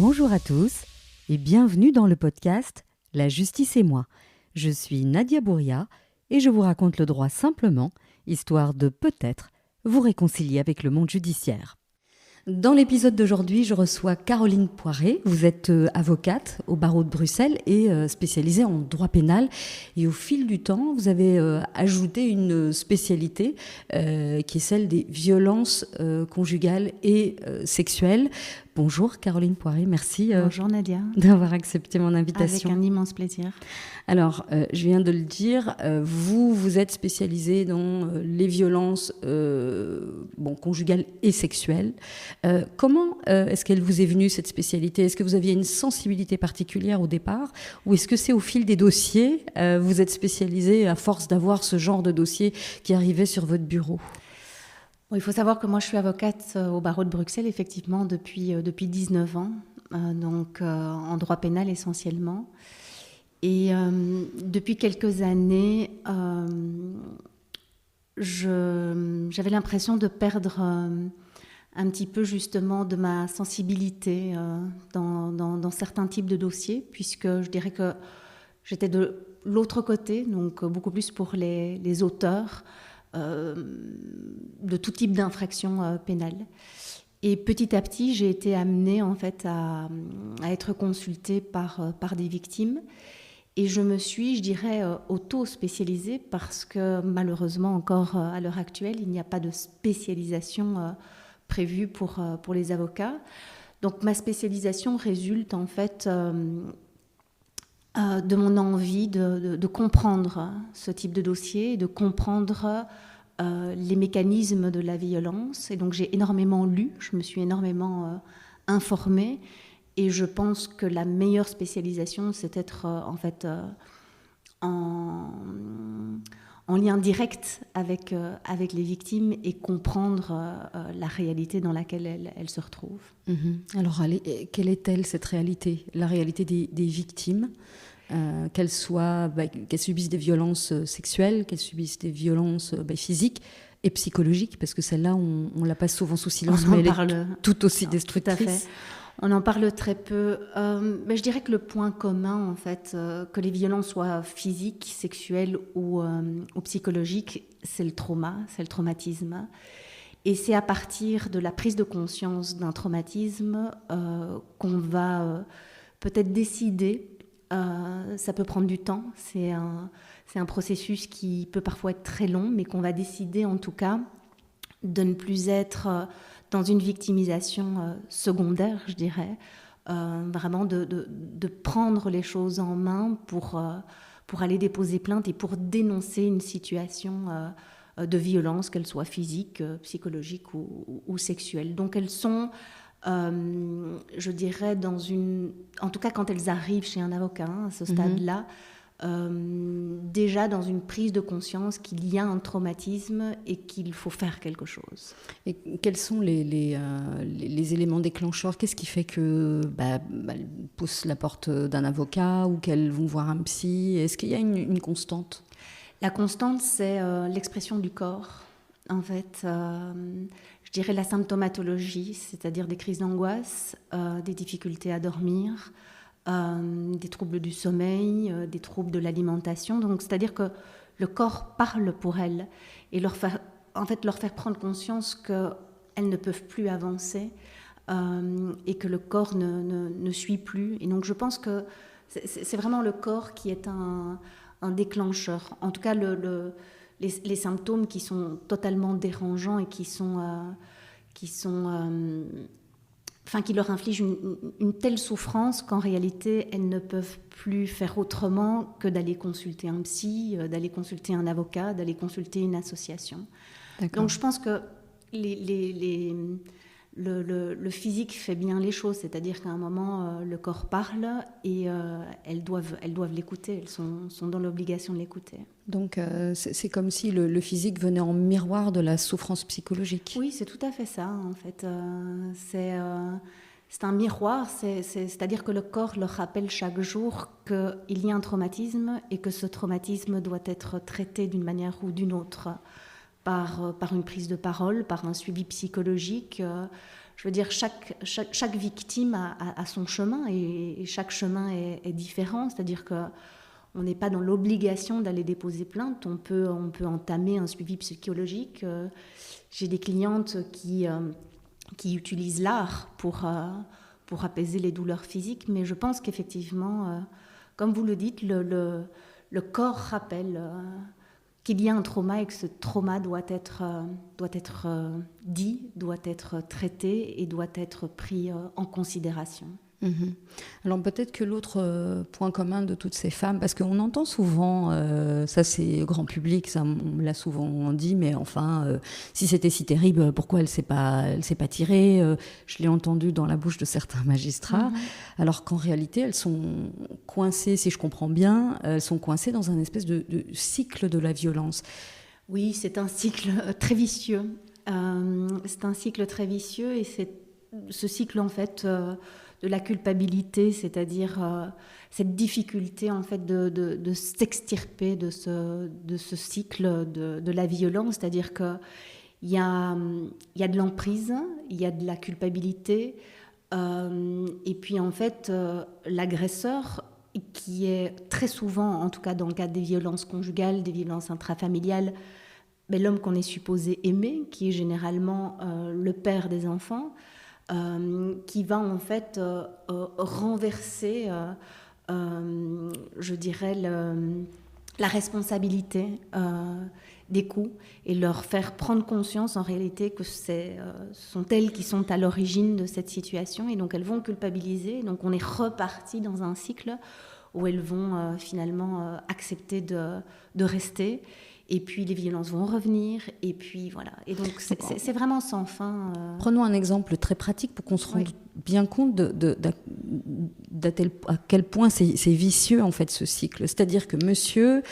Bonjour à tous et bienvenue dans le podcast La justice et moi. Je suis Nadia Bouria et je vous raconte le droit simplement, histoire de peut-être vous réconcilier avec le monde judiciaire. Dans l'épisode d'aujourd'hui, je reçois Caroline Poiré. Vous êtes avocate au barreau de Bruxelles et spécialisée en droit pénal. Et au fil du temps, vous avez ajouté une spécialité qui est celle des violences conjugales et sexuelles. Bonjour Caroline Poiré, merci Bonjour Nadia. D'avoir accepté mon invitation. Avec un immense plaisir. Alors, je viens de le dire, vous êtes spécialisée dans les violences conjugales et sexuelles. Comment est-ce qu'elle vous est venue, cette spécialité ? Est-ce que vous aviez une sensibilité particulière au départ ? Ou est-ce que c'est au fil des dossiers, vous êtes spécialisée à force d'avoir ce genre de dossier qui arrivait sur votre bureau ? Bon, il faut savoir que moi je suis avocate au barreau de Bruxelles, effectivement, depuis 19 ans, en droit pénal essentiellement. Et depuis quelques années, j'avais l'impression de perdre un petit peu justement de ma sensibilité dans certains types de dossiers, puisque je dirais que j'étais de l'autre côté, donc beaucoup plus pour les auteurs de tout type d'infractions pénales. Et petit à petit, j'ai été amenée en fait à être consultée par des victimes. Et je me suis, je dirais, auto-spécialisée parce que malheureusement encore à l'heure actuelle, il n'y a pas de spécialisation prévue pour les avocats. Donc ma spécialisation résulte en fait de mon envie de comprendre ce type de dossier, de comprendre les mécanismes de la violence. Et donc j'ai énormément lu, je me suis énormément informée. Et je pense que la meilleure spécialisation, c'est d'être en lien direct avec les victimes et comprendre la réalité dans laquelle elles se retrouvent. Alors, quelle est-elle, cette réalité ? La réalité des victimes, qu'elles subissent des violences sexuelles, qu'elles subissent des violences physiques et psychologiques, parce que celle-là, on la passe souvent sous silence, mais elle est tout aussi destructrice. Tout à fait. On en parle très peu. Mais je dirais que le point commun, en fait, que les violences soient physiques, sexuelles ou psychologiques, c'est le trauma, c'est le traumatisme. Et c'est à partir de la prise de conscience d'un traumatisme qu'on va peut-être décider. Ça peut prendre du temps. C'est un processus qui peut parfois être très long, mais qu'on va décider en tout cas de ne plus être dans une victimisation secondaire, je dirais, vraiment de prendre les choses en main pour aller déposer plainte et pour dénoncer une situation de violence, qu'elle soit physique, psychologique ou sexuelle. Donc elles sont, je dirais, en tout cas quand elles arrivent chez un avocat, à ce stade-là, déjà dans une prise de conscience qu'il y a un traumatisme et qu'il faut faire quelque chose. Et quels sont les éléments déclencheurs ? Qu'est-ce qui fait qu'elles poussent la porte d'un avocat ou qu'elles vont voir un psy ? Est-ce qu'il y a une constante ? La constante, c'est l'expression du corps. En fait, je dirais la symptomatologie, c'est-à-dire des crises d'angoisse, des difficultés à dormir, des troubles du sommeil, des troubles de l'alimentation. Donc, c'est-à-dire que le corps parle pour elles et leur faire prendre conscience qu'elles ne peuvent plus avancer et que le corps ne suit plus. Et donc, je pense que c'est vraiment le corps qui est un déclencheur. En tout cas, les symptômes qui sont totalement dérangeants et qui leur infligent une telle souffrance qu'en réalité, elles ne peuvent plus faire autrement que d'aller consulter un psy, d'aller consulter un avocat, d'aller consulter une association. D'accord. Donc je pense que le physique fait bien les choses, c'est-à-dire qu'à un moment, le corps parle et elles doivent l'écouter, elles sont dans l'obligation de l'écouter. Donc c'est comme si le physique venait en miroir de la souffrance psychologique. Oui, c'est tout à fait ça, en fait. C'est un miroir, c'est-à-dire que le corps leur rappelle chaque jour qu'il y a un traumatisme et que ce traumatisme doit être traité d'une manière ou d'une autre par une prise de parole, par un suivi psychologique. je veux dire, chaque victime a son chemin et chaque chemin est différent. C'est-à-dire qu'on n'est pas dans l'obligation d'aller déposer plainte. On peut entamer un suivi psychologique. J'ai des clientes qui utilisent l'art pour apaiser les douleurs physiques. Mais je pense qu'effectivement, comme vous le dites, le corps rappelle qu'il y a un trauma et que ce trauma doit être dit, doit être traité et doit être pris en considération. Mhm. Alors peut-être que l'autre point commun de toutes ces femmes, parce qu'on entend souvent, ça c'est grand public, ça on me l'a souvent dit, mais enfin, si c'était si terrible, pourquoi elle s'est pas tirée Je l'ai entendu dans la bouche de certains magistrats, alors qu'en réalité elles sont coincées, si je comprends bien, elles sont coincées dans un espèce de cycle de la violence. Oui, c'est un cycle très vicieux. C'est un cycle très vicieux et c'est ce cycle en fait de la culpabilité, c'est-à-dire cette difficulté en fait de s'extirper de ce cycle de la violence, c'est-à-dire qu'il y a de l'emprise, il y a de la culpabilité, et puis en fait l'agresseur qui est très souvent, en tout cas dans le cadre des violences conjugales, des violences intrafamiliales, l'homme qu'on est supposé aimer, qui est généralement le père des enfants, qui va en fait renverser, je dirais, la responsabilité des coups et leur faire prendre conscience en réalité que ce sont elles qui sont à l'origine de cette situation et donc elles vont culpabiliser. Donc on est reparti dans un cycle où elles vont finalement accepter de rester. Et puis les violences vont revenir, et puis voilà. Et donc c'est vraiment sans fin. Prenons un exemple très pratique pour qu'on se rende bien compte à quel point c'est vicieux en fait ce cycle. C'est-à-dire que monsieur,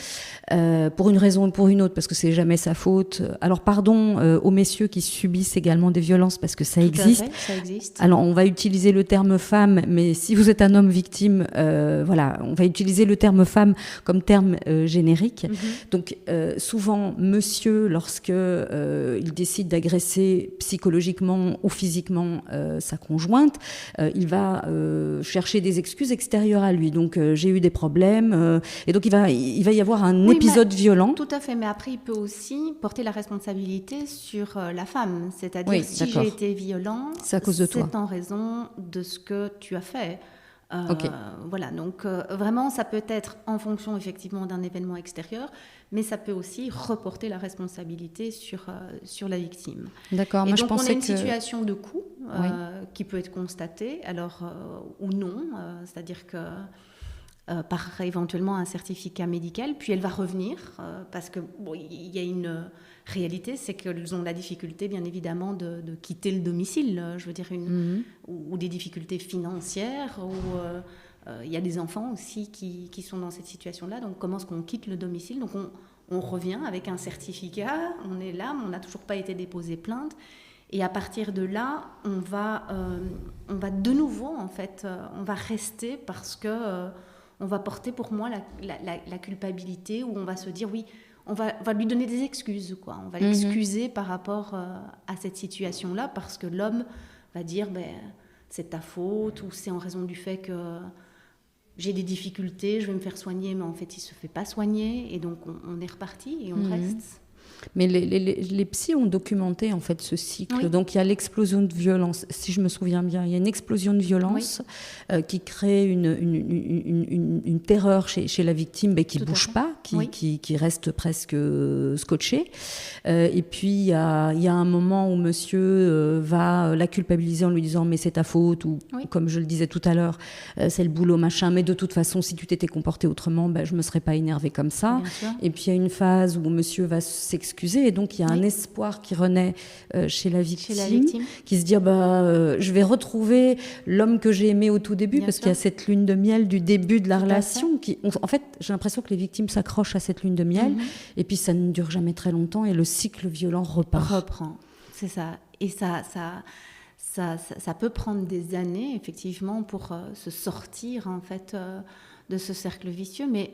pour une raison ou pour une autre, parce que c'est jamais sa faute. Alors pardon aux messieurs qui subissent également des violences parce que ça existe. Tout à fait, ça existe. Alors on va utiliser le terme femme, mais si vous êtes un homme victime, voilà, on va utiliser le terme femme comme terme générique. Donc souvent monsieur, lorsque il décide d'agresser psychologiquement ou physiquement sa conjointe, il va chercher des excuses extérieures à lui. Donc j'ai eu des problèmes et donc il va y avoir un épisode violent. Tout à fait, mais après il peut aussi porter la responsabilité sur la femme, c'est-à-dire si j'ai été violent, c'est à cause de toi. C'est en raison de ce que tu as fait. Voilà, donc vraiment ça peut être en fonction effectivement d'un événement extérieur, mais ça peut aussi reporter la responsabilité sur la victime. D'accord, et moi donc je pensais on a une situation de coup qui peut être constatée, alors ou non, c'est-à-dire que par éventuellement un certificat médical, puis elle va revenir parce que il y a une réalité, c'est qu'elles ont la difficulté bien évidemment de quitter le domicile, je veux dire ou des difficultés financières ou il y a des enfants aussi qui sont dans cette situation-là, donc comment est-ce qu'on quitte le domicile? Donc on revient avec un certificat, on est là, mais on n'a toujours pas été déposé plainte. Et à partir de là, on va de nouveau, en fait, on va rester parce que on va porter pour moi la culpabilité, où on va se dire, oui, on va lui donner des excuses, quoi. On va l'excuser par rapport à cette situation-là, parce que l'homme va dire, c'est ta faute, ou c'est en raison du fait que j'ai des difficultés, je vais me faire soigner, mais en fait, il ne se fait pas soigner, et donc on est reparti et on reste. Mais les psys ont documenté en fait ce cycle. Donc il y a l'explosion de violence. Si je me souviens bien, il y a une explosion de violence qui crée une terreur chez la victime, mais qui ne bouge pas, qui reste presque scotché. Et puis il y a un moment où monsieur va la culpabiliser en lui disant mais c'est ta faute, ou comme je le disais tout à l'heure, c'est le boulot machin, mais de toute façon si tu t'étais comporté autrement, je me serais pas énervée comme ça. Et puis il y a une phase où monsieur va s'excuser, et donc il y a un espoir qui renaît chez la victime, qui se dit je vais retrouver l'homme que j'ai aimé au tout début, parce qu'il y a cette lune de miel du début de la relation en fait j'ai l'impression que les victimes s'accrochent à cette lune de miel et puis ça ne dure jamais très longtemps et le cycle violent reprend. C'est ça, et ça peut prendre des années effectivement pour se sortir en fait de ce cercle vicieux, mais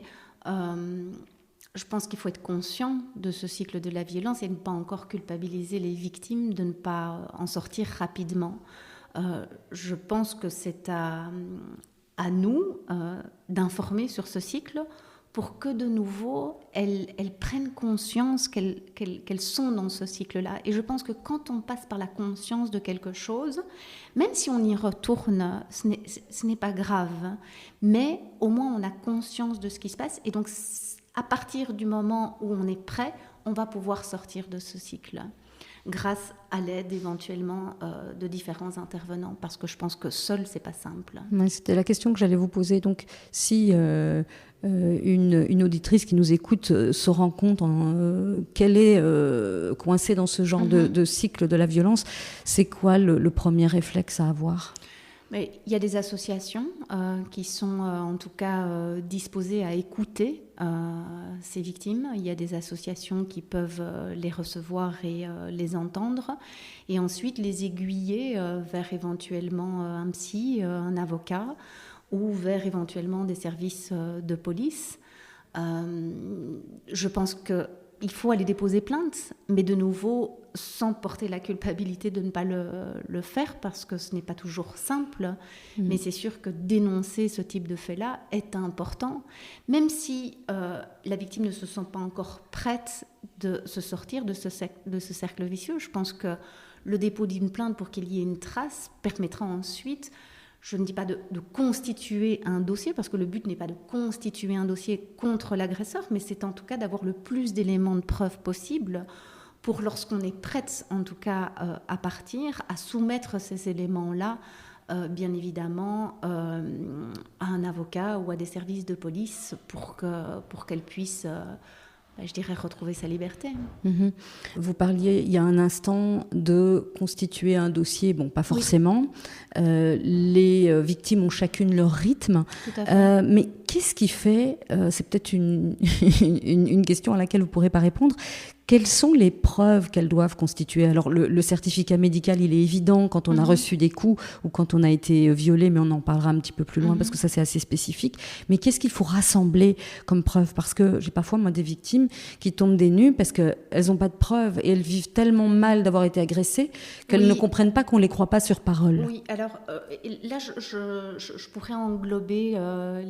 je pense qu'il faut être conscient de ce cycle de la violence et ne pas encore culpabiliser les victimes de ne pas en sortir rapidement. Je pense que c'est à nous d'informer sur ce cycle pour que de nouveau elles prennent conscience qu'elles sont dans ce cycle-là. Et je pense que quand on passe par la conscience de quelque chose, même si on y retourne, ce n'est pas grave, mais au moins on a conscience de ce qui se passe. Et donc à partir du moment où on est prêt, on va pouvoir sortir de ce cycle grâce à l'aide éventuellement de différents intervenants, parce que je pense que seul, c'est pas simple. Ouais, c'était la question que j'allais vous poser. Donc, si une auditrice qui nous écoute se rend compte qu'elle est coincée dans ce genre de cycle de la violence, c'est quoi le premier réflexe à avoir ? Mais il y a des associations qui sont en tout cas disposées à écouter ces victimes. Il y a des associations qui peuvent les recevoir et les entendre et ensuite les aiguiller vers éventuellement un psy, un avocat ou vers éventuellement des services de police. Je pense qu'il faut aller déposer plainte, mais de nouveau sans porter la culpabilité de ne pas le faire, parce que ce n'est pas toujours simple. Mais c'est sûr que dénoncer ce type de fait-là est important, même si la victime ne se sent pas encore prête de se sortir de ce cercle vicieux. Je pense que le dépôt d'une plainte pour qu'il y ait une trace permettra ensuite, je ne dis pas de constituer un dossier, parce que le but n'est pas de constituer un dossier contre l'agresseur, mais c'est en tout cas d'avoir le plus d'éléments de preuve possible pour, lorsqu'on est prête en tout cas à partir, à soumettre ces éléments-là, bien évidemment, à un avocat ou à des services de police pour qu'elle puisse, je dirais, retrouver sa liberté. Mmh. Vous parliez il y a un instant de constituer un dossier, bon, pas forcément. Oui. Les victimes ont chacune leur rythme. Tout à fait. Mais qu'est-ce qui fait, c'est peut-être une question à laquelle vous ne pourrez pas répondre, quelles sont les preuves qu'elles doivent constituer ? Alors, le certificat médical, il est évident quand on a reçu des coups ou quand on a été violé, mais on en parlera un petit peu plus loin parce que ça, c'est assez spécifique. Mais qu'est-ce qu'il faut rassembler comme preuve ? Parce que j'ai parfois, moi, des victimes qui tombent des nues parce qu'elles n'ont pas de preuves et elles vivent tellement mal d'avoir été agressées qu'elles ne comprennent pas qu'on ne les croit pas sur parole. Oui, alors là, je pourrais englober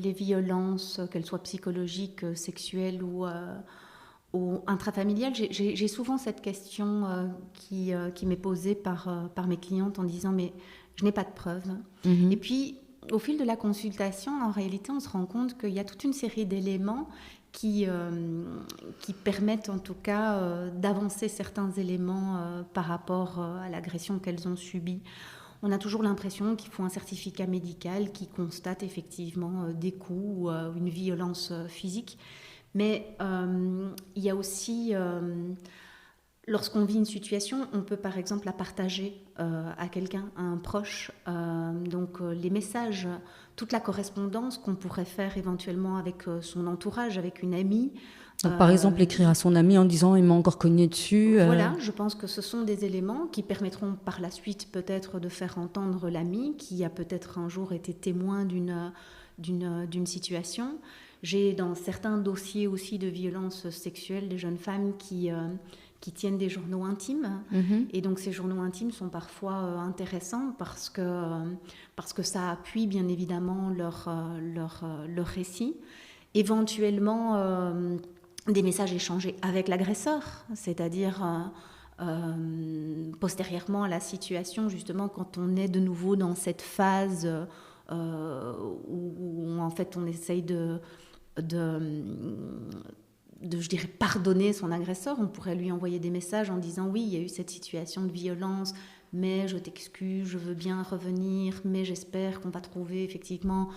les violences, qu'elles soient psychologiques, sexuelles ou intrafamiliales. J'ai souvent cette question qui m'est posée par mes clientes en disant « mais je n'ai pas de preuves ». Et puis, au fil de la consultation, en réalité, on se rend compte qu'il y a toute une série d'éléments qui permettent en tout cas d'avancer certains éléments par rapport à l'agression qu'elles ont subie. On a toujours l'impression qu'il faut un certificat médical qui constate effectivement des coups ou une violence physique. Mais il y a aussi, lorsqu'on vit une situation, on peut par exemple la partager à quelqu'un, à un proche. Donc les messages, toute la correspondance qu'on pourrait faire éventuellement avec son entourage, avec une amie. Donc, par exemple, écrire à son ami en disant « il m'a encore cogné dessus ». Voilà, je pense que ce sont des éléments qui permettront par la suite peut-être de faire entendre l'ami qui a peut-être un jour été témoin d'une situation. J'ai dans certains dossiers aussi de violences sexuelles des jeunes femmes qui tiennent des journaux intimes. Et donc ces journaux intimes sont parfois intéressants parce que ça appuie bien évidemment leur récit. Éventuellement, des messages échangés avec l'agresseur, c'est-à-dire postérieurement à la situation, justement quand on est de nouveau dans cette phase où en fait on essaye de je dirais, pardonner son agresseur. On pourrait lui envoyer des messages en disant « oui, il y a eu cette situation de violence, mais je t'excuse, je veux bien revenir, mais j'espère qu'on va trouver effectivement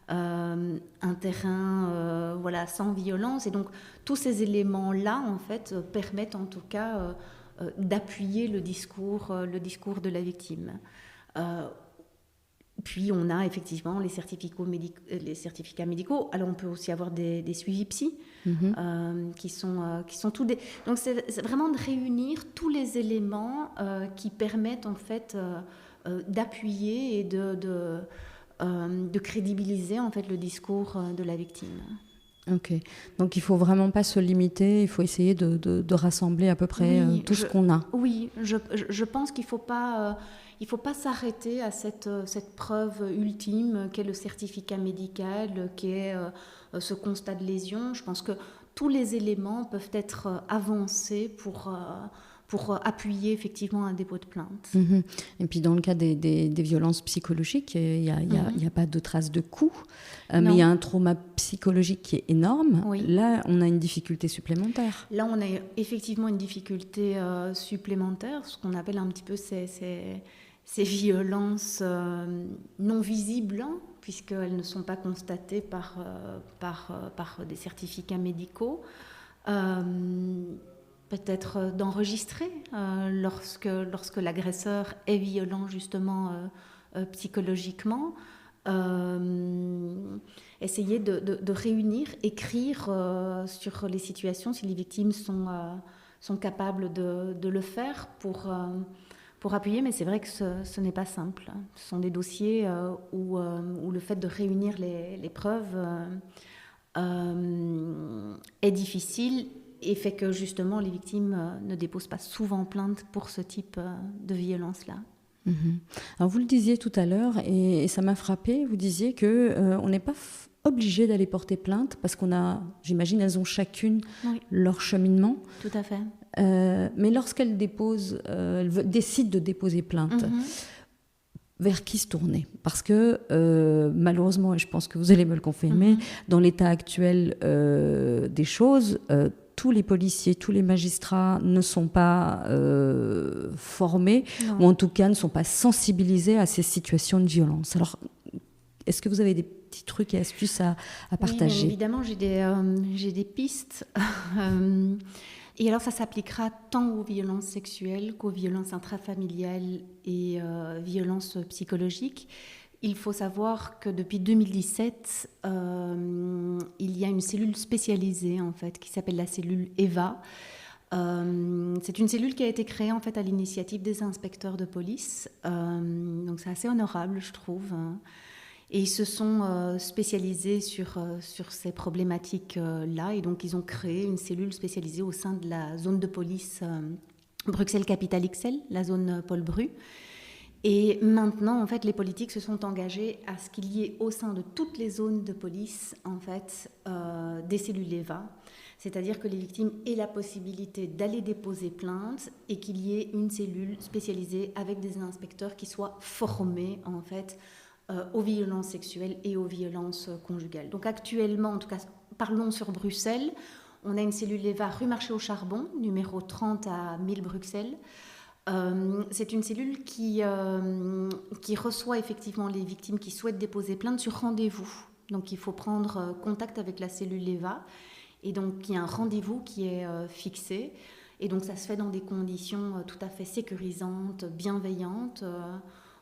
un terrain sans violence ». Et donc, tous ces éléments-là, en fait, permettent en tout cas d'appuyer le discours de la victime. Puis on a effectivement les certificats médicaux. Alors on peut aussi avoir des suivis psy qui sont tous des. Donc c'est vraiment de réunir tous les éléments qui permettent en fait d'appuyer et de crédibiliser en fait le discours de la victime. Ok, donc il ne faut vraiment pas se limiter, il faut essayer de rassembler à peu près tout ce qu'on a. Oui, je pense qu'il il faut pas s'arrêter à cette preuve ultime qu'est le certificat médical, qu'est ce constat de lésion. Je pense que tous les éléments peuvent être avancés pour appuyer effectivement un dépôt de plainte. Mhm. Et puis dans le cas des violences psychologiques, il n'y a pas de traces de coups, mais il y a un trauma psychologique qui est énorme. Oui. Là, on a une difficulté supplémentaire. Là, on a effectivement une difficulté supplémentaire, ce qu'on appelle un petit peu ces violences non visibles, hein, puisqu'elles ne sont pas constatées par des certificats médicaux. Peut-être d'enregistrer lorsque l'agresseur est violent justement psychologiquement. Essayer de réunir, écrire sur les situations si les victimes sont capables de le faire pour appuyer, mais c'est vrai que ce n'est pas simple. Ce sont des dossiers où le fait de réunir les preuves est difficile et fait que justement les victimes ne déposent pas souvent plainte pour ce type de violence-là. Alors vous le disiez tout à l'heure et ça m'a frappé, vous disiez qu'on n'est pas obligé d'aller porter plainte parce j'imagine, elles ont chacune leur cheminement. Tout à fait. Mais lorsqu'elles décident de déposer plainte, vers qui se tourner? Parce que malheureusement, et je pense que vous allez me le confirmer, dans l'état actuel des choses, tous les policiers, tous les magistrats ne sont pas formés, ou en tout cas ne sont pas sensibilisés à ces situations de violence. Alors, est-ce que vous avez des petits trucs et astuces à partager? Oui, évidemment, j'ai des pistes. Et alors, ça s'appliquera tant aux violences sexuelles qu'aux violences intrafamiliales et violences psychologiques. Il faut savoir que depuis 2017, il y a une cellule spécialisée en fait qui s'appelle la cellule EVA. C'est une cellule qui a été créée en fait à l'initiative des inspecteurs de police. Donc c'est assez honorable, je trouve. Et ils se sont spécialisés sur ces problématiques-là. Et donc, ils ont créé une cellule spécialisée au sein de la zone de police Bruxelles-Capitale-XL, la zone Paul Bru. Et maintenant, en fait, les politiques se sont engagés à ce qu'il y ait au sein de toutes les zones de police, en fait, des cellules EVA. C'est-à-dire que les victimes aient la possibilité d'aller déposer plainte et qu'il y ait une cellule spécialisée avec des inspecteurs qui soient formés, en fait, aux violences sexuelles et aux violences conjugales. Donc actuellement, en tout cas, parlons sur Bruxelles, on a une cellule EVA rue Marché au Charbon, numéro 30 à 1000 Bruxelles. C'est une cellule qui reçoit effectivement les victimes qui souhaitent déposer plainte sur rendez-vous. Donc il faut prendre contact avec la cellule EVA et donc il y a un rendez-vous qui est fixé. Et donc ça se fait dans des conditions tout à fait sécurisantes, bienveillantes.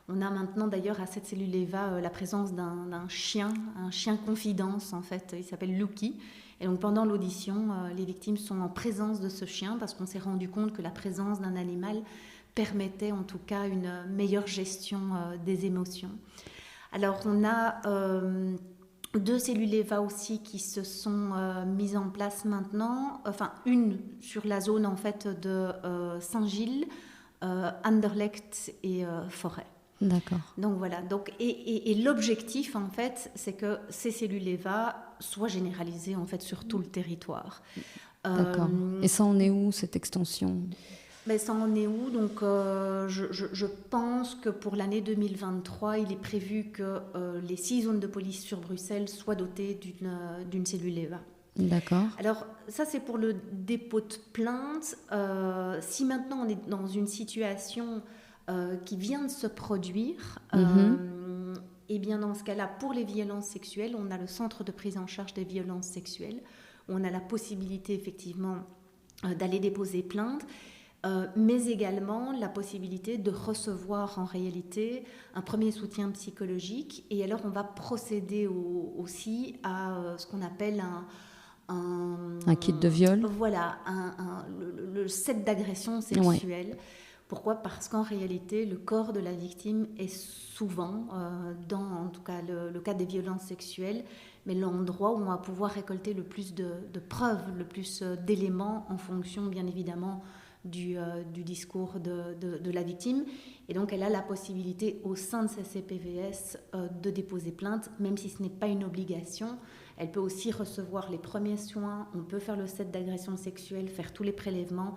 On a maintenant d'ailleurs à cette cellule EVA la présence d'un chien, un chien confidence en fait, il s'appelle Lucky. Et donc pendant l'audition, les victimes sont en présence de ce chien parce qu'on s'est rendu compte que la présence d'un animal permettait en tout cas une meilleure gestion des émotions. Alors on a 2 cellules EVA aussi qui se sont mises en place maintenant, enfin une sur la zone en fait de Saint-Gilles, Anderlecht et Forêt. D'accord. Donc voilà. Donc, et l'objectif, en fait, c'est que ces cellules EVA soient généralisées en fait, sur tout le territoire. D'accord. Et ça en est où, cette extension ? Mais ça en est où ? Donc, je pense que pour l'année 2023, il est prévu que les 6 zones de police sur Bruxelles soient dotées d'une cellule EVA. D'accord. Alors, ça, c'est pour le dépôt de plainte. Si maintenant on est dans une situation qui vient de se produire, et bien dans ce cas-là, pour les violences sexuelles, on a le centre de prise en charge des violences sexuelles, où on a la possibilité effectivement d'aller déposer plainte, mais également la possibilité de recevoir en réalité un premier soutien psychologique. Et alors on va procéder aussi à ce qu'on appelle un kit de viol. Voilà, le set d'agression sexuelle. Ouais. Pourquoi ? Parce qu'en réalité, le corps de la victime est souvent, dans en tout cas le cas des violences sexuelles, mais l'endroit où on va pouvoir récolter le plus de preuves, le plus d'éléments en fonction, bien évidemment, du discours de la victime. Et donc, elle a la possibilité, au sein de ces CPVS, de déposer plainte, même si ce n'est pas une obligation. Elle peut aussi recevoir les premiers soins, on peut faire le set d'agression sexuelle, faire tous les prélèvements,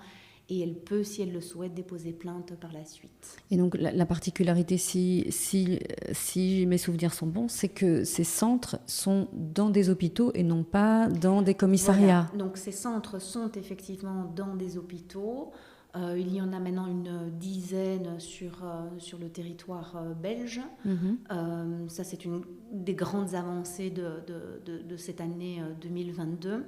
et elle peut, si elle le souhaite, déposer plainte par la suite. Et donc la particularité, si mes souvenirs sont bons, c'est que ces centres sont dans des hôpitaux et non pas dans des commissariats. Voilà. Donc ces centres sont effectivement dans des hôpitaux. Il y en a maintenant une dizaine sur le territoire belge. Ça, c'est une des grandes avancées de cette année 2022.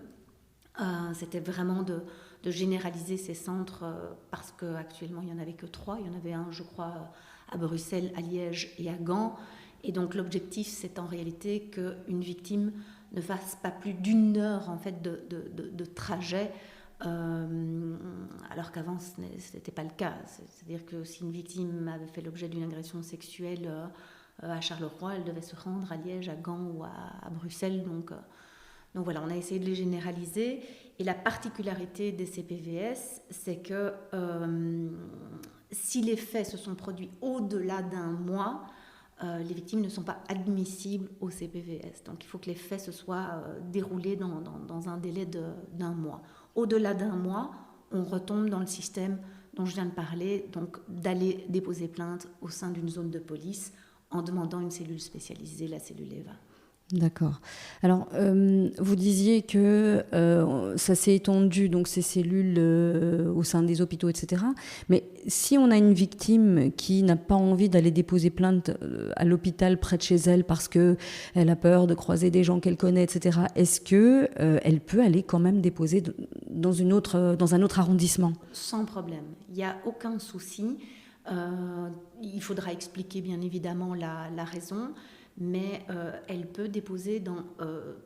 C'était vraiment de généraliser ces centres parce qu'actuellement, il n'y en avait que 3. Il y en avait un, je crois, à Bruxelles, à Liège et à Gand. Et donc, l'objectif, c'est en réalité qu'une victime ne fasse pas plus d'1 heure en fait, de trajet, alors qu'avant, ce n'était pas le cas. C'est-à-dire que si une victime avait fait l'objet d'une agression sexuelle à Charleroi, elle devait se rendre à Liège, à Gand ou à Bruxelles. Donc voilà, on a essayé de les généraliser. Et la particularité des CPVS, c'est que si les faits se sont produits au-delà d'1 mois, les victimes ne sont pas admissibles au CPVS. Donc il faut que les faits se soient déroulés dans un délai d'1 mois. Au-delà d'1 mois, on retombe dans le système dont je viens de parler, donc d'aller déposer plainte au sein d'une zone de police en demandant une cellule spécialisée, la cellule EVA. D'accord. Alors, vous disiez que ça s'est étendu, donc ces cellules au sein des hôpitaux, etc. Mais si on a une victime qui n'a pas envie d'aller déposer plainte à l'hôpital près de chez elle parce qu'elle a peur de croiser des gens qu'elle connaît, etc., est-ce qu'elle peut aller quand même déposer dans un autre arrondissement ? Sans problème. Il n'y a aucun souci. Il faudra expliquer bien évidemment la raison. Mais elle peut déposer dans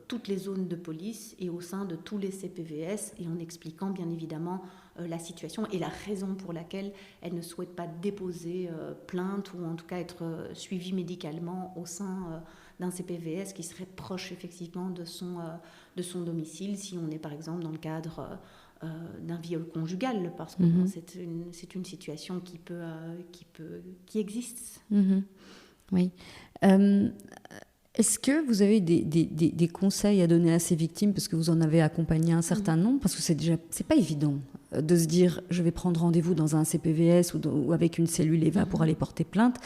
toutes les zones de police et au sein de tous les CPVS, et en expliquant bien évidemment la situation et la raison pour laquelle elle ne souhaite pas déposer plainte ou en tout cas être suivie médicalement au sein d'un CPVS qui serait proche effectivement de son domicile, si on est par exemple dans le cadre d'un viol conjugal, parce que c'est une situation qui existe. Oui. Est-ce que vous avez des conseils à donner à ces victimes, parce que vous en avez accompagné un certain nombre, parce que c'est pas évident de se dire je vais prendre rendez-vous dans un CPVS ou avec une cellule EVA pour aller porter plainte.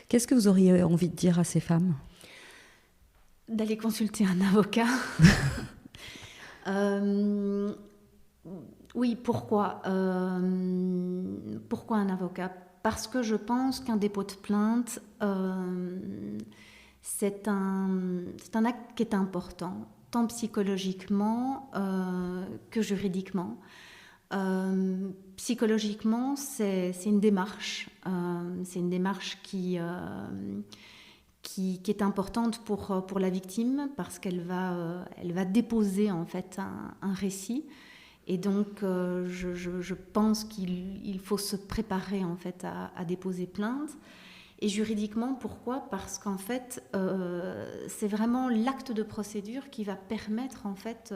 Qu'est-ce que vous auriez envie de dire à ces femmes ? D'aller consulter un avocat. Oui, pourquoi un avocat ? Parce que je pense qu'un dépôt de plainte, c'est un acte qui est important, tant psychologiquement que juridiquement. Psychologiquement, c'est une démarche. C'est une démarche qui est importante pour la victime parce qu'elle va déposer en fait un récit. Et donc, je pense qu'il faut se préparer en fait à déposer plainte. Et juridiquement, pourquoi ? Parce qu'en fait, c'est vraiment l'acte de procédure qui va permettre en fait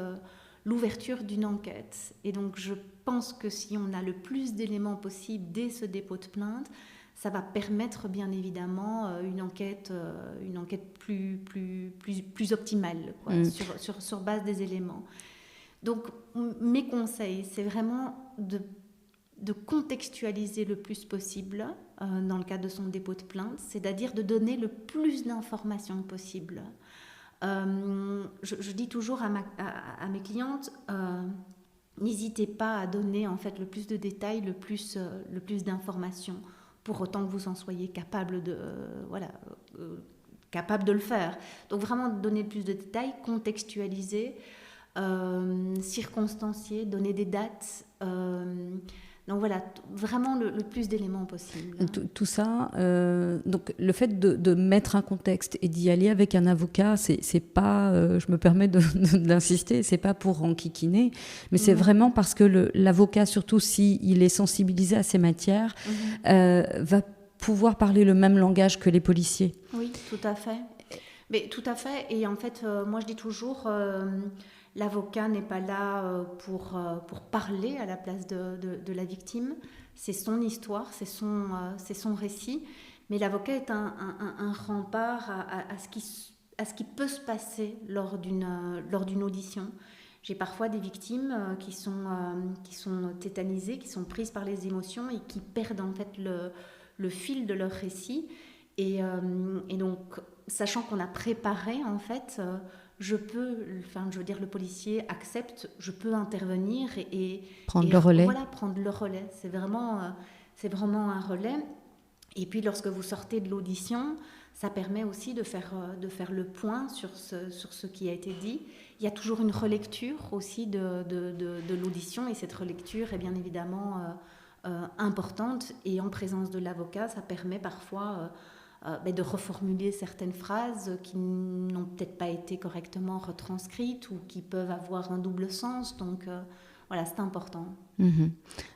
l'ouverture d'une enquête. Et donc, je pense que si on a le plus d'éléments possible dès ce dépôt de plainte, ça va permettre bien évidemment une enquête plus optimale, quoi, sur base des éléments. Donc, mes conseils, c'est vraiment de contextualiser le plus possible dans le cadre de son dépôt de plainte, c'est-à-dire de donner le plus d'informations possible. Je dis toujours à mes clientes, n'hésitez pas à donner en fait le plus de détails, le plus d'informations, pour autant que vous en soyez capable de le faire. Donc vraiment donner le plus de détails, contextualiser, circonstancier, donner des dates, Donc voilà, vraiment le plus d'éléments possible. Tout ça, donc le fait de mettre un contexte et d'y aller avec un avocat, c'est pas, je me permets d'insister, c'est pas pour enquiquiner, mais c'est vraiment parce que l'avocat, surtout s'il est sensibilisé à ces matières, va pouvoir parler le même langage que les policiers. Oui, tout à fait. Mais tout à fait. Et en fait, moi je dis toujours, l'avocat n'est pas là pour parler à la place de la victime. C'est son histoire, c'est son récit. Mais l'avocat est un rempart à ce qui peut se passer lors d'une audition. J'ai parfois des victimes qui sont tétanisées, qui sont prises par les émotions et qui perdent en fait le fil de leur récit. Et donc, sachant qu'on a préparé, en fait, le policier accepte, je peux intervenir et prendre le relais. Voilà, prendre le relais. C'est vraiment un relais. Et puis, lorsque vous sortez de l'audition, ça permet aussi de faire le point sur ce qui a été dit. Il y a toujours une relecture aussi de l'audition, et cette relecture est bien évidemment importante. Et en présence de l'avocat, ça permet parfois de reformuler certaines phrases qui n'ont peut-être pas été correctement retranscrites ou qui peuvent avoir un double sens. Donc voilà, c'est important.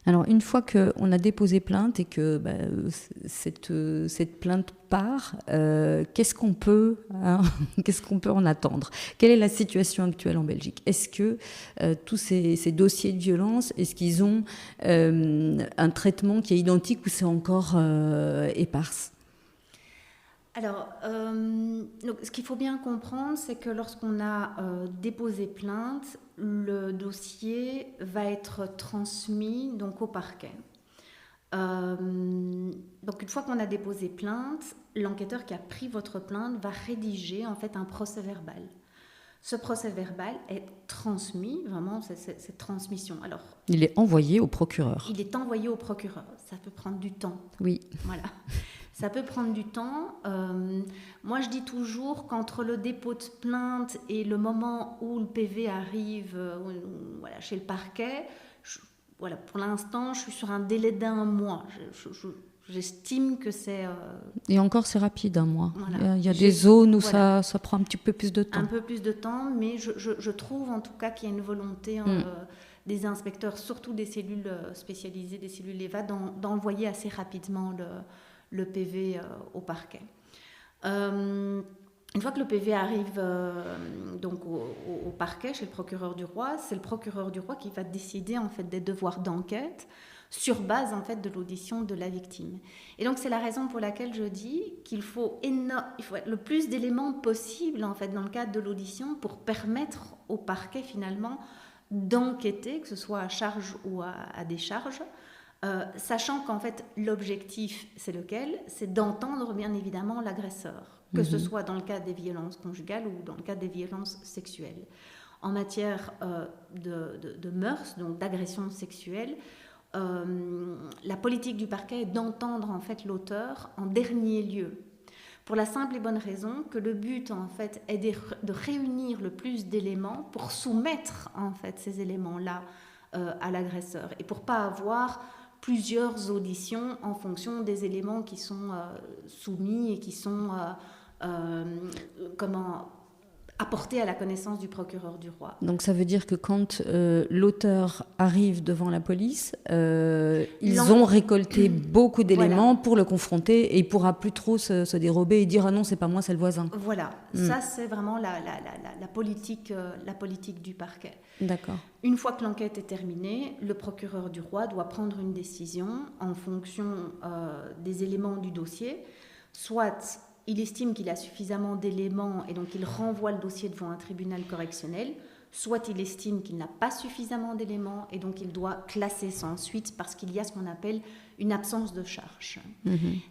Alors, une fois qu'on a déposé plainte et que cette plainte part, qu'est-ce qu'on peut en attendre ? Quelle est la situation actuelle en Belgique ? Est-ce que tous ces dossiers de violence, est-ce qu'ils ont un traitement qui est identique ou c'est encore éparse ? Alors, donc, ce qu'il faut bien comprendre, c'est que lorsqu'on a déposé plainte, le dossier va être transmis donc, au parquet. Donc, une fois qu'on a déposé plainte, l'enquêteur qui a pris votre plainte va rédiger en fait un procès-verbal. Ce procès-verbal est transmis, vraiment, c'est cette transmission. Alors, il est envoyé au procureur. Il est envoyé au procureur. Ça peut prendre du temps. Oui. Voilà. Ça peut prendre du temps. Moi, je dis toujours qu'entre le dépôt de plainte et le moment où le PV arrive chez le parquet, pour l'instant, je suis sur un délai d'1 mois. J'estime que c'est... Et encore, c'est rapide, 1 mois. Voilà. Il y a des zones où ça prend un petit peu plus de temps. Un peu plus de temps, mais je trouve en tout cas qu'il y a une volonté des inspecteurs, surtout des cellules spécialisées, des cellules EVA, d'envoyer assez rapidement le PV au parquet. Une fois que le PV arrive donc au parquet, chez le procureur du roi, c'est le procureur du roi qui va décider en fait des devoirs d'enquête sur base en fait de l'audition de la victime. Et donc c'est la raison pour laquelle je dis qu'il faut le plus d'éléments possible en fait dans le cadre de l'audition pour permettre au parquet finalement d'enquêter, que ce soit à charge ou à décharge. Sachant qu'en fait l'objectif c'est lequel ? C'est d'entendre bien évidemment l'agresseur, que ce soit dans le cadre des violences conjugales ou dans le cadre des violences sexuelles. En matière de mœurs, donc d'agression sexuelle, la politique du parquet est d'entendre en fait l'auteur en dernier lieu, pour la simple et bonne raison que le but en fait est de réunir le plus d'éléments pour soumettre en fait ces éléments-là à l'agresseur et pour pas avoir plusieurs auditions en fonction des éléments qui sont soumis et qui sont apportés à la connaissance du procureur du roi. Donc ça veut dire que quand l'auteur arrive devant la police, ils ont récolté beaucoup d'éléments pour le confronter et il ne pourra plus trop se dérober et dire « Ah non, c'est pas moi, c'est le voisin ». Voilà, ça c'est vraiment la politique du parquet. D'accord. Une fois que l'enquête est terminée, le procureur du roi doit prendre une décision en fonction des éléments du dossier. Soit il estime qu'il a suffisamment d'éléments et donc il renvoie le dossier devant un tribunal correctionnel, soit il estime qu'il n'a pas suffisamment d'éléments et donc il doit classer sans suite parce qu'il y a ce qu'on appelle une absence de charge.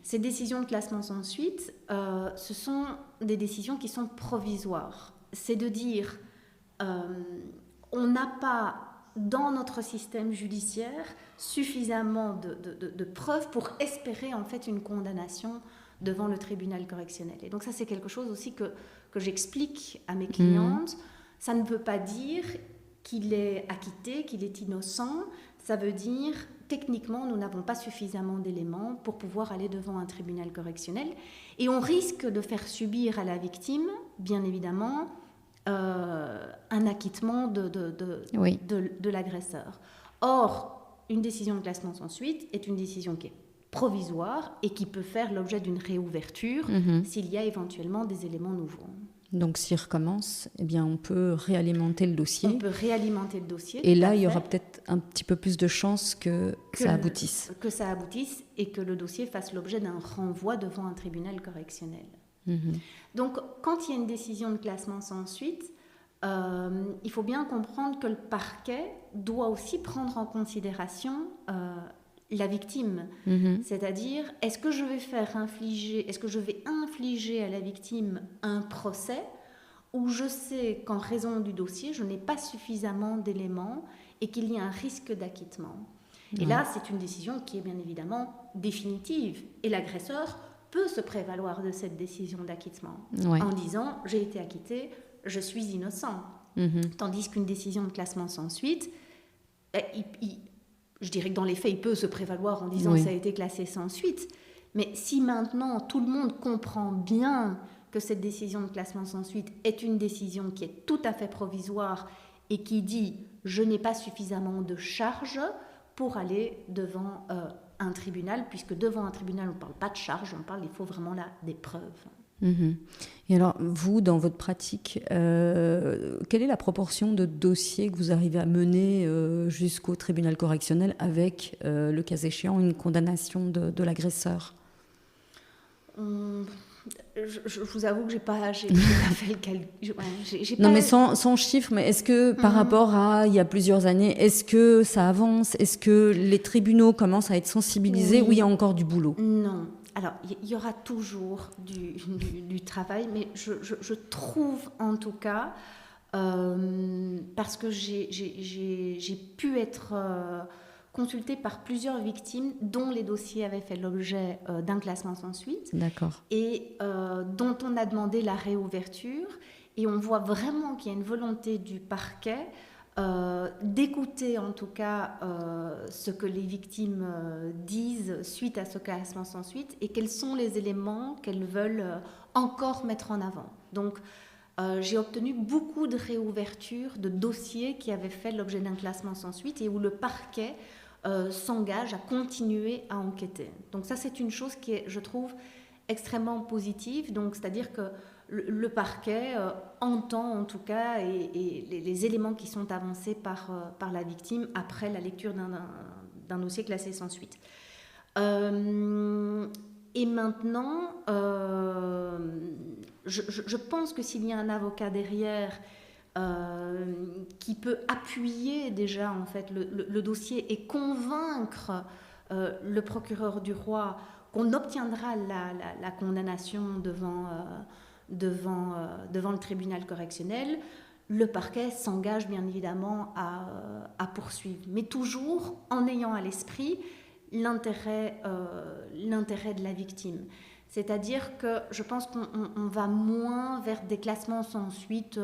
Ces décisions de classement sans suite, ce sont des décisions qui sont provisoires. C'est de dire... on n'a pas, dans notre système judiciaire, suffisamment de preuves pour espérer en fait une condamnation devant le tribunal correctionnel. Et donc ça, c'est quelque chose aussi que j'explique à mes clientes. Ça ne veut pas dire qu'il est acquitté, qu'il est innocent. Ça veut dire techniquement, nous n'avons pas suffisamment d'éléments pour pouvoir aller devant un tribunal correctionnel. Et on risque de faire subir à la victime, bien évidemment, un acquittement de l'agresseur. Or, une décision de classement sans suite est une décision qui est provisoire et qui peut faire l'objet d'une réouverture s'il y a éventuellement des éléments nouveaux. Donc, s'il recommence, eh bien, on peut réalimenter le dossier. On peut réalimenter le dossier. Et là, il y aura peut-être un petit peu plus de chances que ça aboutisse. Que ça aboutisse et que le dossier fasse l'objet d'un renvoi devant un tribunal correctionnel. Donc, quand il y a une décision de classement sans suite, il faut bien comprendre que le parquet doit aussi prendre en considération la victime. C'est-à-dire, est-ce que je vais infliger à la victime un procès où je sais qu'en raison du dossier, je n'ai pas suffisamment d'éléments et qu'il y a un risque d'acquittement. Et là, c'est une décision qui est bien évidemment définitive. Et l'agresseur peut se prévaloir de cette décision d'acquittement en disant « j'ai été acquitté, je suis innocent ». Tandis qu'une décision de classement sans suite, je dirais que dans les faits, il peut se prévaloir en disant ça a été classé sans suite. Mais si maintenant tout le monde comprend bien que cette décision de classement sans suite est une décision qui est tout à fait provisoire et qui dit je n'ai pas suffisamment de charges pour aller devant un tribunal, puisque devant un tribunal on ne parle pas de charges, il faut vraiment là des preuves. Et alors, vous, dans votre pratique, quelle est la proportion de dossiers que vous arrivez à mener jusqu'au tribunal correctionnel avec, le cas échéant, une condamnation de l'agresseur ? Je vous avoue que j'ai pas fait le calcul. Non, mais sans chiffre, mais est-ce que par rapport à il y a plusieurs années, est-ce que ça avance ? Est-ce que les tribunaux commencent à être sensibilisés ou il y a encore du boulot ? Non. Alors, il y aura toujours du travail, mais je trouve en tout cas, parce que j'ai pu être consultée par plusieurs victimes dont les dossiers avaient fait l'objet d'un classement sans suite. D'accord. Et dont on a demandé la réouverture. Et on voit vraiment qu'il y a une volonté du parquet d'écouter en tout cas ce que les victimes disent suite à ce classement sans suite et quels sont les éléments qu'elles veulent encore mettre en avant. Donc j'ai obtenu beaucoup de réouvertures de dossiers qui avaient fait l'objet d'un classement sans suite et où le parquet s'engage à continuer à enquêter. Donc ça c'est une chose qui est, je trouve, extrêmement positive. Donc c'est-à-dire que le parquet entend en tout cas et les éléments qui sont avancés par la victime après la lecture d'un dossier classé sans suite. Et maintenant, je pense que s'il y a un avocat derrière qui peut appuyer déjà en fait le dossier et convaincre le procureur du roi qu'on obtiendra la condamnation devant le tribunal correctionnel, le parquet s'engage bien évidemment à poursuivre, mais toujours en ayant à l'esprit l'intérêt de la victime. C'est-à-dire que je pense qu'on va moins vers des classements sans suite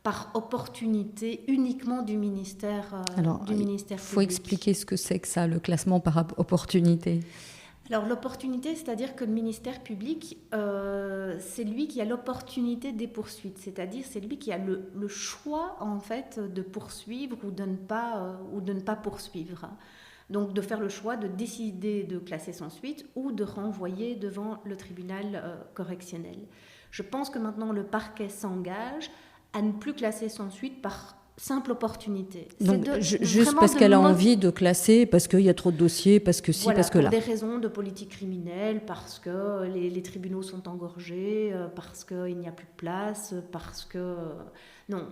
par opportunité uniquement du ministère public. Il faut expliquer ce que c'est que ça, le classement par opportunité. Alors l'opportunité, c'est-à-dire que le ministère public, c'est lui qui a l'opportunité des poursuites, c'est-à-dire c'est lui qui a le choix en fait de poursuivre ou de ne pas poursuivre. Donc de faire le choix de décider de classer sans suite ou de renvoyer devant le tribunal correctionnel. Je pense que maintenant le parquet s'engage à ne plus classer sans suite par simple opportunité. Donc, juste parce qu'elle a envie de classer, parce qu'il y a trop de dossiers, parce que voilà, parce que là. Pour des raisons de politique criminelle, parce que les tribunaux sont engorgés, parce qu'il n'y a plus de place, parce que... Non,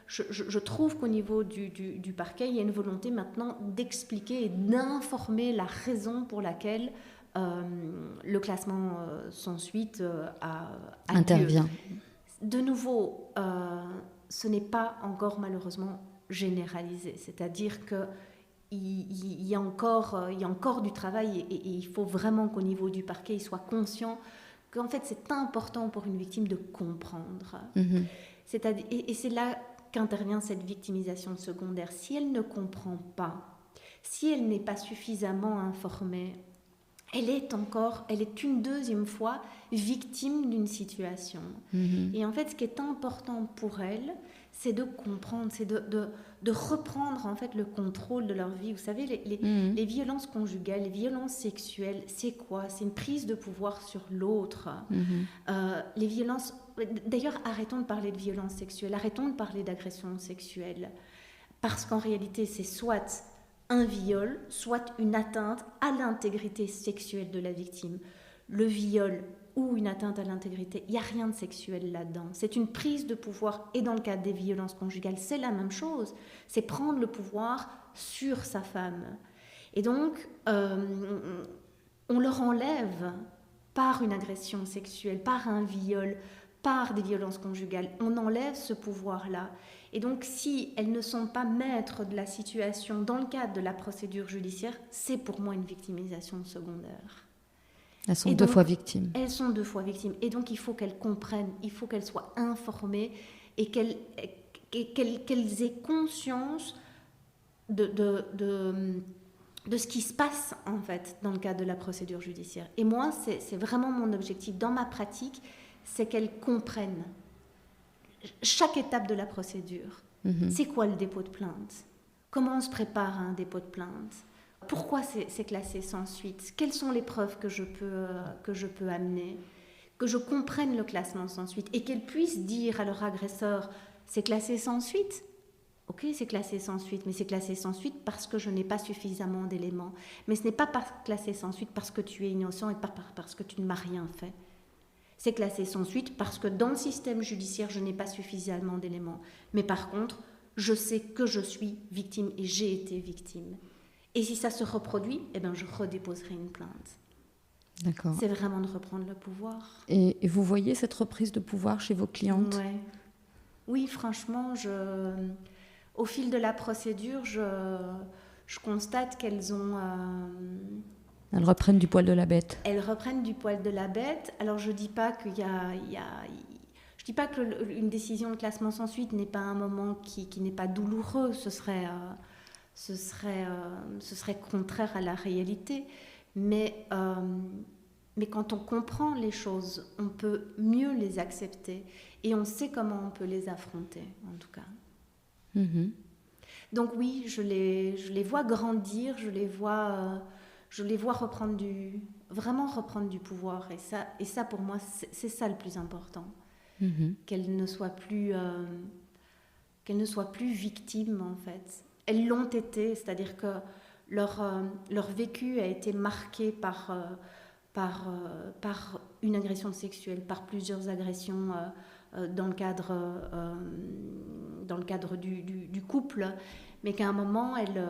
je trouve qu'au niveau du parquet, il y a une volonté maintenant d'expliquer et d'informer la raison pour laquelle le classement sans suite a intervient. Lieu. De nouveau... ce n'est pas encore malheureusement généralisé. C'est-à-dire qu'il y a encore du travail et il faut vraiment qu'au niveau du parquet, il soit conscient qu'en fait, c'est important pour une victime de comprendre. Et c'est là qu'intervient cette victimisation secondaire. Si elle ne comprend pas, Si elle n'est pas suffisamment informée, elle est une deuxième fois victime d'une situation. Et en fait, ce qui est important pour elle, c'est de comprendre, c'est de reprendre en fait le contrôle de leur vie. Vous savez, les violences conjugales, les violences sexuelles, c'est quoi ? C'est une prise de pouvoir sur l'autre. Les violences... D'ailleurs, arrêtons de parler de violences sexuelles, arrêtons de parler d'agression sexuelle. Parce qu'en réalité, c'est soit un viol, soit une atteinte à l'intégrité sexuelle de la victime. Le viol ou une atteinte à l'intégrité, il n'y a rien de sexuel là-dedans. C'est une prise de pouvoir, et dans le cas des violences conjugales, c'est la même chose. C'est prendre le pouvoir sur sa femme. Et donc, on leur enlève par une agression sexuelle, par un viol, par des violences conjugales, on enlève ce pouvoir-là. Et donc, si elles ne sont pas maîtres de la situation dans le cadre de la procédure judiciaire, c'est pour moi une victimisation secondaire. Elles sont deux fois victimes. Elles sont deux fois victimes. Et donc, il faut qu'elles comprennent, il faut qu'elles soient informées et qu'elles aient conscience de ce qui se passe, en fait, dans le cadre de la procédure judiciaire. Et moi, c'est vraiment mon objectif. Dans ma pratique, c'est qu'elles comprennent chaque étape de la procédure. C'est quoi le dépôt de plainte ? Comment on se prépare à un dépôt de plainte ? Pourquoi c'est classé sans suite ? Quelles sont les preuves que je peux amener ? Que je comprenne le classement sans suite et qu'elles puissent dire à leur agresseur « c'est classé sans suite ». Ok, c'est classé sans suite, mais c'est classé sans suite parce que je n'ai pas suffisamment d'éléments. Mais ce n'est pas classé sans suite parce que tu es innocent et pas parce que tu ne m'as rien fait. C'est classé sans suite parce que dans le système judiciaire, je n'ai pas suffisamment d'éléments. Mais par contre, je sais que je suis victime et j'ai été victime. Et si ça se reproduit, eh ben, je redéposerai une plainte. D'accord. C'est vraiment de reprendre le pouvoir. Et vous voyez cette reprise de pouvoir chez vos clientes ? Ouais. Oui, franchement, au fil de la procédure, je constate qu'elles ont... Elles reprennent du poil de la bête. Elles reprennent du poil de la bête. Alors, je ne dis pas qu'il y a... Je dis pas qu'une décision de classement sans suite n'est pas un moment qui n'est pas douloureux. Ce serait contraire à la réalité. Mais quand on comprend les choses, on peut mieux les accepter. Et on sait comment on peut les affronter, en tout cas. Donc oui, je les vois grandir, je les vois reprendre du pouvoir. Et ça pour moi, c'est ça le plus important. Qu'elles ne soient plus victimes, en fait. Elles l'ont été, c'est-à-dire que leur vécu a été marqué par une agression sexuelle, par plusieurs agressions dans le cadre du couple, mais qu'à un moment, elles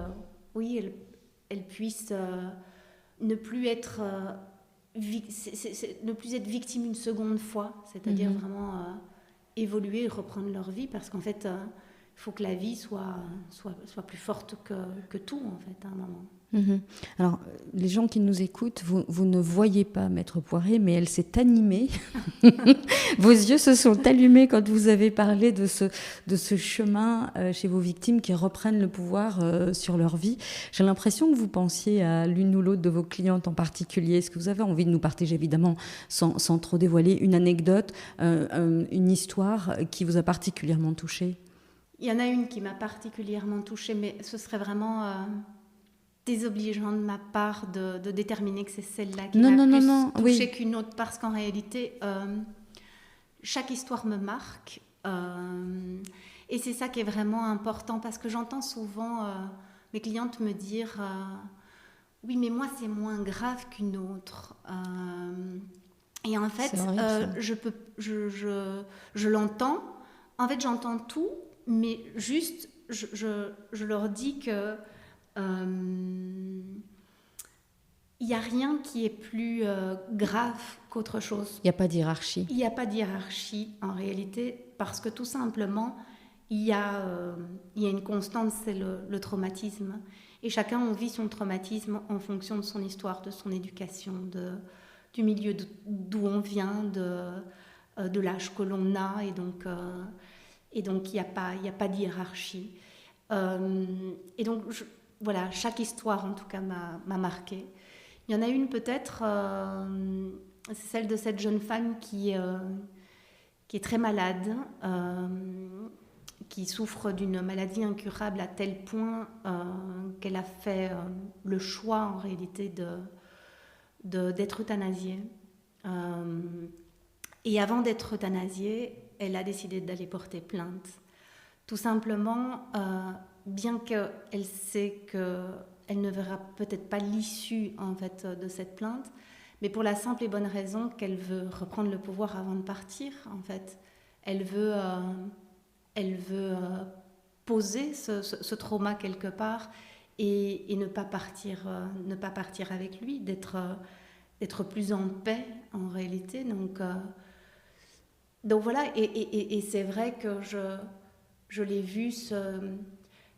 puissent ne plus être victimes une seconde fois, c'est-à-dire vraiment évoluer et reprendre leur vie, parce qu'en fait, il faut que la vie soit plus forte que tout, en fait, à un moment. Alors, les gens qui nous écoutent, vous ne voyez pas Maître Poiré, mais elle s'est animée. Vos yeux se sont allumés quand vous avez parlé de ce chemin chez vos victimes qui reprennent le pouvoir sur leur vie. J'ai l'impression que vous pensiez à l'une ou l'autre de vos clientes en particulier. Est-ce que vous avez envie de nous partager, évidemment, sans trop dévoiler, une anecdote, une histoire qui vous a particulièrement touchée ? Il y en a une qui m'a particulièrement touchée, mais ce serait vraiment... désobligeant de ma part de déterminer que c'est celle-là qui m'a plus touchée qu'une autre, parce qu'en réalité, chaque histoire me marque, et c'est ça qui est vraiment important, parce que j'entends souvent mes clientes me dire oui, mais moi c'est moins grave qu'une autre, et en fait je l'entends, en fait j'entends tout, mais juste je leur dis que il n'y a rien qui est plus grave qu'autre chose. Il n'y a pas d'hiérarchie. Il n'y a pas d'hiérarchie en réalité, parce que tout simplement, il y a une constante, c'est le traumatisme. Et chacun, on vit son traumatisme en fonction de son histoire, de son éducation, du milieu d'où on vient, de l'âge que l'on a. Et donc il n'y a pas d'hiérarchie. Et donc, voilà, chaque histoire en tout cas m'a marquée. Il y en a une peut-être, c'est celle de cette jeune femme qui est très malade, qui souffre d'une maladie incurable à tel point qu'elle a fait le choix en réalité d'être euthanasiée. Et avant d'être euthanasiée, elle a décidé d'aller porter plainte. Tout simplement, bien qu'elle sait qu'elle ne verra peut-être pas l'issue en fait, de cette plainte, mais pour la simple et bonne raison qu'elle veut reprendre le pouvoir avant de partir. En fait, elle veut poser ce trauma quelque part et ne pas partir avec lui, d'être plus en paix en réalité. Donc voilà, et c'est vrai que je l'ai vu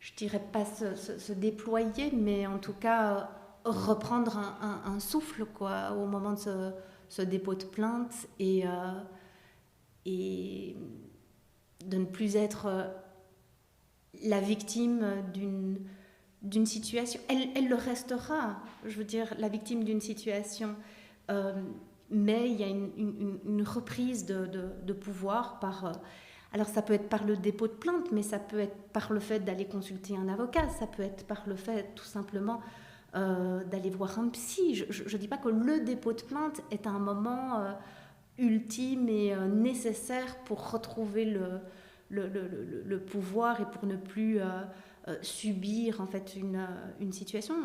je dirais pas se déployer, mais en tout cas reprendre un souffle quoi, au moment de ce dépôt de plainte et de ne plus être la victime d'une situation. Elle le restera, je veux dire, la victime d'une situation, mais il y a une reprise de pouvoir par... alors ça peut être par le dépôt de plainte, mais ça peut être par le fait d'aller consulter un avocat, ça peut être par le fait tout simplement d'aller voir un psy. Je ne dis pas que le dépôt de plainte est un moment ultime et nécessaire pour retrouver le pouvoir et pour ne plus subir en fait une situation.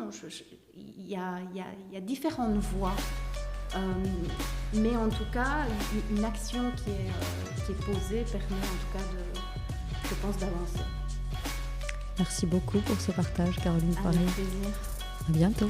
Il y a différentes voies. Mais en tout cas, une action qui est posée permet en tout cas je pense, d'avancer. Merci beaucoup pour ce partage, Caroline Poirier. Avec plaisir. À bientôt.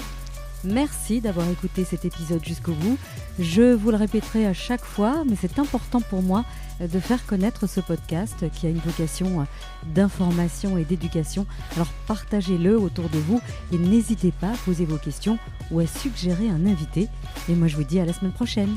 Merci d'avoir écouté cet épisode jusqu'au bout. Je vous le répéterai à chaque fois, mais c'est important pour moi de faire connaître ce podcast qui a une vocation d'information et d'éducation. Alors partagez-le autour de vous et n'hésitez pas à poser vos questions ou à suggérer un invité. Et moi je vous dis à la semaine prochaine.